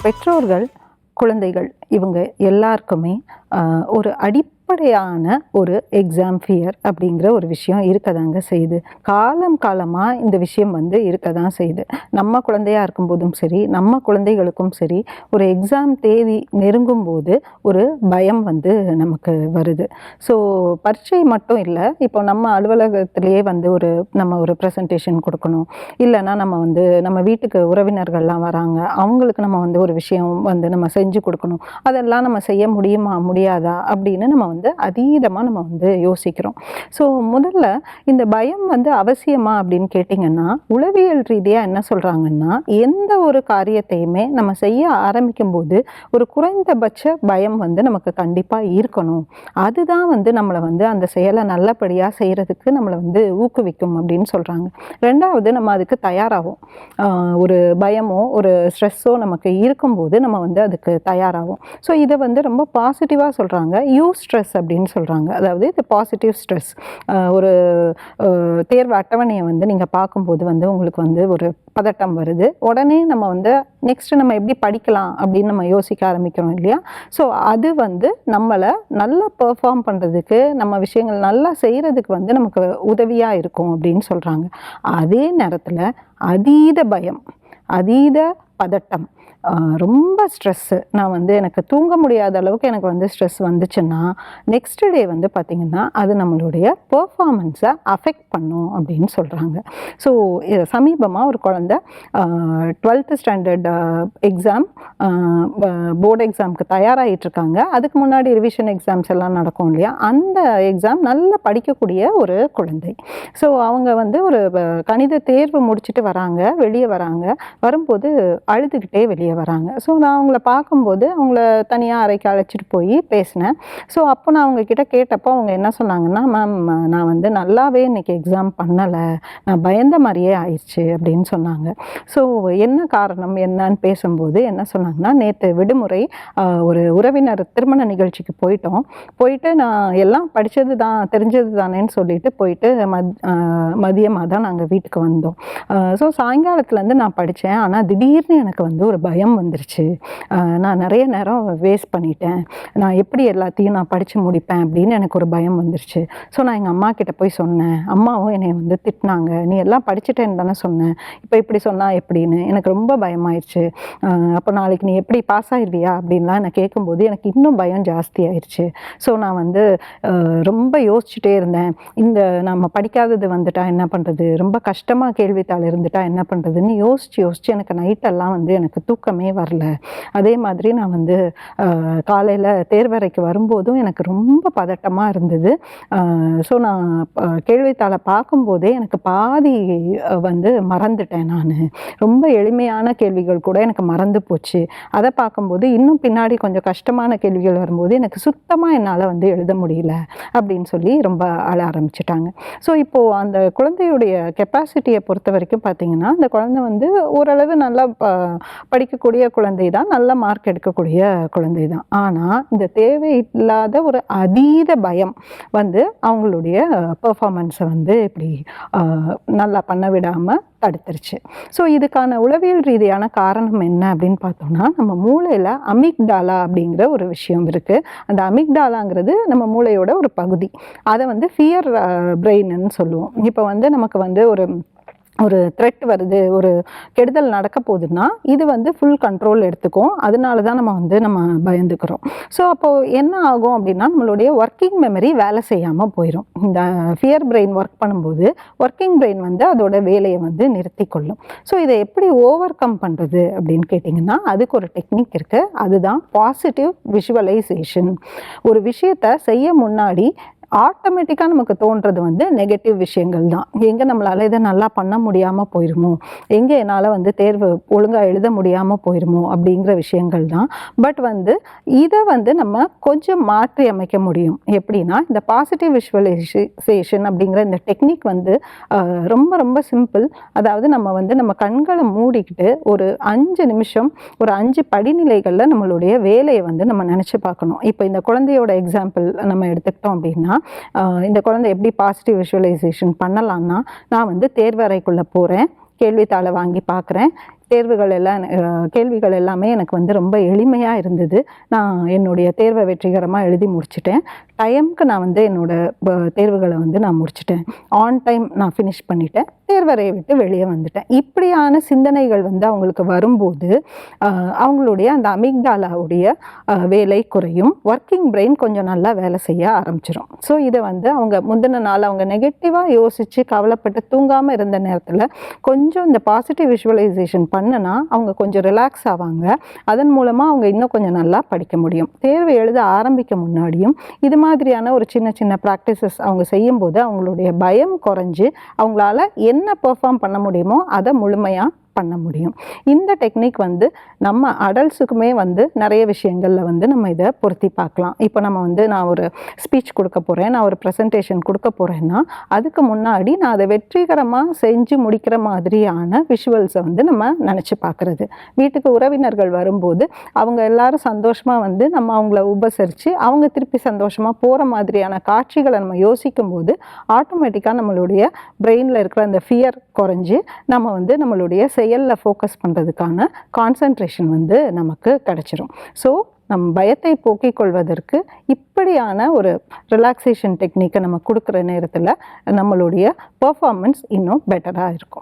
பெற்றோர்கள், குழந்தைகள் இவங்க எல்லாருக்குமே ஒரு அடிப்படையான ஒரு எக்ஸாம் ஃபியர் அப்படிங்கிற ஒரு விஷயம் இருக்கதாங்க செய்யுது. காலம் காலமாக இந்த விஷயம் இருக்க தான் செய்யுது. நம்ம குழந்தையாக இருக்கும்போதும் சரி, நம்ம குழந்தைகளுக்கும் சரி, ஒரு எக்ஸாம் தேதி நெருங்கும் போது ஒரு பயம் நமக்கு வருது. ஸோ பரீட்சை மட்டும் இல்லை, இப்போ நம்ம அலுவலகத்திலேயே நம்ம ஒரு ப்ரெசன்டேஷன் கொடுக்கணும், இல்லைன்னா நம்ம வீட்டுக்கு உறவினர்கள்லாம் வராங்க, அவங்களுக்கு நம்ம ஒரு விஷயம் நம்ம செஞ்சு கொடுக்கணும். அதெல்லாம் நம்ம செய்ய முடியுமா முடியாதா அப்படின்னு நம்ம அதீதமாக நம்ம யோசிக்கிறோம். ஸோ முதல்ல இந்த பயம் அவசியமா அப்படின்னு கேட்டிங்கன்னா, உளவியல் ரீதியாக என்ன சொல்கிறாங்கன்னா, எந்த ஒரு காரியத்தையுமே நம்ம செய்ய ஆரம்பிக்கும் போது ஒரு குறைந்தபட்ச பயம் நமக்கு கண்டிப்பாக இருக்கணும். அதுதான் நம்மளை அந்த செயலை நல்லபடியாக செய்கிறதுக்கு நம்மளை ஊக்குவிக்கும் அப்படின்னு சொல்கிறாங்க. ரெண்டாவது, நம்ம அதுக்கு தயாராகும். ஒரு பயமோ ஒரு ஸ்ட்ரெஸ்ஸோ நமக்கு இருக்கும்போது நம்ம அதுக்கு தயாராகும். ஸோ இதை ரொம்ப பாசிட்டிவாக சொல்கிறாங்க. ஸ்ட்ரெஸ் அப்படின்னு சொல்கிறாங்க. அதாவது இது பாசிட்டிவ் ஸ்ட்ரெஸ். ஒரு தேர்வு அட்டவணையை நீங்கள் பார்க்கும்போது உங்களுக்கு ஒரு பதட்டம் வருது. உடனே நம்ம நெக்ஸ்ட் நம்ம எப்படி படிக்கலாம் அப்படின்னு நம்ம யோசிக்க ஆரம்பிக்கிறோம் இல்லையா? ஸோ அது நம்மளை நல்லா பெர்ஃபார்ம் பண்ணுறதுக்கு, நம்ம விஷயங்கள் நல்லா செய்கிறதுக்கு நமக்கு உதவியாக இருக்கும் அப்படின்னு சொல்கிறாங்க. அதே நேரத்தில் அதீத பயம், அதீத பதட்டம், ரொம்ப ஸ்ட்ரெஸ்ஸு, நான் எனக்கு தூங்க முடியாத அளவுக்கு எனக்கு ஸ்ட்ரெஸ் வந்துச்சுன்னா நெக்ஸ்ட் டே பார்த்திங்கன்னா அது நம்மளுடைய பெர்ஃபார்மன்ஸை அஃபெக்ட் பண்ணும் அப்படின்னு சொல்கிறாங்க. ஸோ சமீபமாக ஒரு குழந்தை 12th ஸ்டாண்டர்ட் எக்ஸாம், போர்டு எக்ஸாமுக்கு தயாராகிட்டுருக்காங்க. அதுக்கு முன்னாடி ரிவிஷன் எக்ஸாம்ஸ் எல்லாம் நடக்கும் இல்லையா? அந்த எக்ஸாம் நல்லா படிக்கக்கூடிய ஒரு குழந்தை. ஸோ அவங்க ஒரு கணித தேர்வு முடிச்சுட்டு வராங்க, வெளியே வராங்க. வரும்போது அழுதுகிட்டே வெளியே வராங்க. ஸோ நான் அவங்கள பார்க்கும்போது அவங்கள தனியாக அறைக்கு அழைச்சிட்டு போய் பேசினேன். ஸோ அப்போ நான் அவங்கக்கிட்ட கேட்டப்போ அவங்க என்ன சொன்னாங்கன்னா, மேம் நான் நல்லாவே இன்றைக்கி எக்ஸாம் பண்ணலை, நான் பயந்த மாதிரியே ஆயிடுச்சு அப்படின்னு சொன்னாங்க. ஸோ என்ன காரணம் என்னன்னு பேசும்போது என்ன சொன்னாங்கன்னா, நேற்று விடுமுறை, ஒரு உறவினர் திருமண நிகழ்ச்சிக்கு போயிட்டு நான் எல்லாம் படித்தது தான் தெரிஞ்சது தானேன்னு சொல்லிட்டு போயிட்டு மதியமாக தான் நாங்கள் வீட்டுக்கு வந்தோம். ஸோ சாயங்காலத்துலேருந்து நான் படித்தேன். ஆனால் திடீர்னு எனக்கு ஒரு பயம் வந்துருச்சு. நான் நிறைய நேரம் வேஸ்ட் பண்ணிட்டேன், நான் எப்படி எல்லாத்தையும் நான் படித்து முடிப்பேன் அப்படின்னு எனக்கு ஒரு பயம் வந்துருச்சு. ஸோ நான் எங்கள் அம்மா கிட்ட போய் சொன்னேன். அம்மாவும் என்னை திட்டினாங்க, நீ எல்லாம் படிச்சுட்டேன்னு தானே சொன்னேன், இப்போ இப்படி சொன்னால் எப்படின்னு. எனக்கு ரொம்ப பயமாயிடுச்சு. அப்போ நாளைக்கு நீ எப்படி பாஸ் ஆகிடுவியா அப்படின்லாம் என்னை கேட்கும்போது எனக்கு இன்னும் பயம் ஜாஸ்தி ஆயிடுச்சு. ஸோ நான் ரொம்ப யோசிச்சுட்டே இருந்தேன். இந்த நம்ம படிக்காதது வந்துட்டா என்ன பண்ணுறது, ரொம்ப கஷ்டமாக கேள்வித்தாள் இருந்துட்டா என்ன பண்ணுறதுன்னு யோசித்து எனக்கு நைட்டெல்லாம் எனக்கு தூக்கமே வரல. அதே மாதிரி நான் காலையில் தேர்வறைக்கு வரும்போதும் எனக்கு ரொம்ப பதட்டமாக இருந்தது. ஸோ நான் கேள்வித்தாளை பார்க்கும்போதே எனக்கு பாதி மறந்துட்டேன். நான் ரொம்ப எளிமையான கேள்விகள் கூட எனக்கு மறந்து போச்சு. அதை பார்க்கும்போது இன்னும் பின்னாடி கொஞ்சம் கஷ்டமான கேள்விகள் வரும்போது எனக்கு சுத்தமாக என்னால் எழுத முடியல அப்படின்னு சொல்லி ரொம்ப அழ ஆரம்பிச்சிட்டாங்க. ஸோ இப்போது அந்த குழந்தையுடைய கெப்பாசிட்டியை பொறுத்த வரைக்கும் பார்த்திங்கன்னா, அந்த குழந்தை ஓரளவு நல்லா படிக்கக்கூடிய குழந்தை தான், நல்ல மார்க் எடுக்கக்கூடிய குழந்தை தான். ஆனால் இந்த தேவையில்லாத ஒரு அதீத பயம் அவங்களுடைய பெர்ஃபார்மன்ஸை இப்படி நல்லா பண்ண விடாமல் தடுத்துருச்சு. ஸோ இதுக்கான உளவியல் ரீதியான காரணம் என்ன அப்படின்னு பார்த்தோம்னா, நம்ம மூளையில் அமிக்டாலா அப்படிங்கிற ஒரு விஷயம் இருக்குது. அந்த அமிக்டாலாங்கிறது நம்ம மூளையோட ஒரு பகுதி. அதை ஃபியர் பிரெயின்னு சொல்லுவோம். இப்போ நமக்கு ஒரு த்ரெட் வருது, ஒரு கெடுதல் நடக்க போகுதுன்னா இது ஃபுல் கண்ட்ரோல் எடுத்துக்கும். அதனால தான் நம்ம பயந்துக்கிறோம். ஸோ அப்போது என்ன ஆகும் அப்படின்னா, நம்மளுடைய ஒர்க்கிங் மெமரி வேலை செய்யாமல் போயிடும். இந்த ஃபியர் பிரெயின் ஒர்க் பண்ணும்போது ஒர்க்கிங் பிரெயின் அதோட வேலையை நிறுத்தி கொள்ளும். ஸோ இதை எப்படி ஓவர் கம் பண்ணுறது அப்படின்னு கேட்டிங்கன்னா, அதுக்கு ஒரு டெக்னிக் இருக்குது. அதுதான் பாசிட்டிவ் விஷுவலைசேஷன். ஒரு விஷயத்தை செய்ய முன்னாடி ஆட்டோமேட்டிக்காக நமக்கு தோன்றது நெகட்டிவ் விஷயங்கள் தான். எங்கே நம்மளால் இதை நல்லா பண்ண முடியாமல் போயிருமோ, எங்கே என்னால் தேர்வு ஒழுங்காக எழுத முடியாமல் போயிருமோ அப்படிங்கிற விஷயங்கள் தான். பட் இதை நம்ம கொஞ்சம் மாற்றி அமைக்க முடியும். எப்படின்னா, இந்த பாசிட்டிவ் விஷுவலைசேஷன் அப்படிங்கிற இந்த டெக்னிக் ரொம்ப ரொம்ப சிம்பிள். அதாவது நம்ம கண்களை மூடிக்கிட்டு ஒரு 5 நிமிஷம், ஒரு 5 படிநிலைகளில் நம்மளுடைய வேலையை நம்ம நினச்சி பார்க்கணும். இப்போ இந்த குழந்தையோட எக்ஸாம்பிள் நம்ம எடுத்துக்கிட்டோம் அப்படின்னா, இந்த குழந்தை எப்படி பாசிட்டிவ் விஷுவலைசேஷன் பண்ணலான்னா, நான் தேர்வறைக்குள்ளே போகிறேன், கேள்வித்தாளை வாங்கி பார்க்குறேன், கேள்விகள் எல்லாமே எனக்கு வந்து ரொம்ப எளிமையாக இருந்தது. நான் என்னுடைய தேர்வை வெற்றிகரமாக எழுதி முடிச்சிட்டேன். டைமுக்கு நான் வந்து என்னோட தேர்வுகளை வந்து நான் முடிச்சிட்டேன். ஆன் டைம் நான் ஃபினிஷ் பண்ணிட்டேன். தேர்வறையை விட்டு வெளியே வந்துட்டேன். இப்படியான சிந்தனைகள் வந்து அவங்களுக்கு வரும்போது அவங்களுடைய அந்த அமிக்டாலாவுடைய வேலை குறையும். ஒர்க்கிங் பிரெயின் கொஞ்சம் நல்லா வேலை செய்ய ஆரம்பிச்சிடும். ஸோ இதை வந்து அவங்க முந்தின நாள் அவங்க நெகட்டிவாக யோசித்து கவலைப்பட்டு தூங்காமல் இருந்த நேரத்தில் கொஞ்சம் இந்த பாசிட்டிவ் விஷுவலைசேஷன் பண்ணுனா அவங்க கொஞ்சம் ரிலாக்ஸ் ஆவாங்க. அதன் மூலமாக அவங்க இன்னும் கொஞ்சம் நல்லா படிக்க முடியும். தேர்வு எழுத ஆரம்பிக்க முன்னாடியும் இது மாதிரியான ஒரு சின்ன சின்ன ப்ராக்டிசஸ் அவங்க செய்யும்போது அவங்களுடைய பயம் குறைஞ்சு அவங்களால என்ன பெர்ஃபார்ம் பண்ண முடியுமோ அதை முழுமையாக பண்ண முடியும். இந்த டெக்னிக் வந்து நம்ம அடல்ட்ஸுக்குமே வந்து நிறைய விஷயங்களில் வந்து நம்ம இதை பொருத்தி பார்க்கலாம். இப்போ நம்ம வந்து நான் ஒரு ஸ்பீச் கொடுக்க போகிறேன், நான் ஒரு ப்ரெசன்டேஷன் கொடுக்க போகிறேன்னா அதுக்கு முன்னாடி நான் அதை வெற்றிகரமாக செஞ்சு முடிக்கிற மாதிரியான விஷுவல்ஸை வந்து நம்ம நினச்சி பார்க்குறது. வீட்டுக்கு உறவினர்கள் வரும்போது அவங்க எல்லாரும் சந்தோஷமாக வந்து நம்ம அவங்கள உபசரித்து அவங்க திருப்பி சந்தோஷமாக போகிற மாதிரியான காட்சிகளை நம்ம யோசிக்கும் போது ஆட்டோமேட்டிக்காக நம்மளுடைய பிரெயினில் இருக்கிற அந்த ஃபியர் குறைஞ்சி நம்ம வந்து நம்மளுடைய செயலில் ஃபோக்கஸ் பண்ணுறதுக்கான கான்சன்ட்ரேஷன் வந்து நமக்கு கிடைச்சிரும். ஸோ நம் பயத்தை போக்கிக் கொள்வதற்கு இப்படியான ஒரு ரிலாக்ஸேஷன் டெக்னிக்கை நம்ம கொடுக்குற நேரத்தில் நம்மளுடைய பெர்ஃபார்மன்ஸ் இன்னும் பெட்டராக இருக்கும்.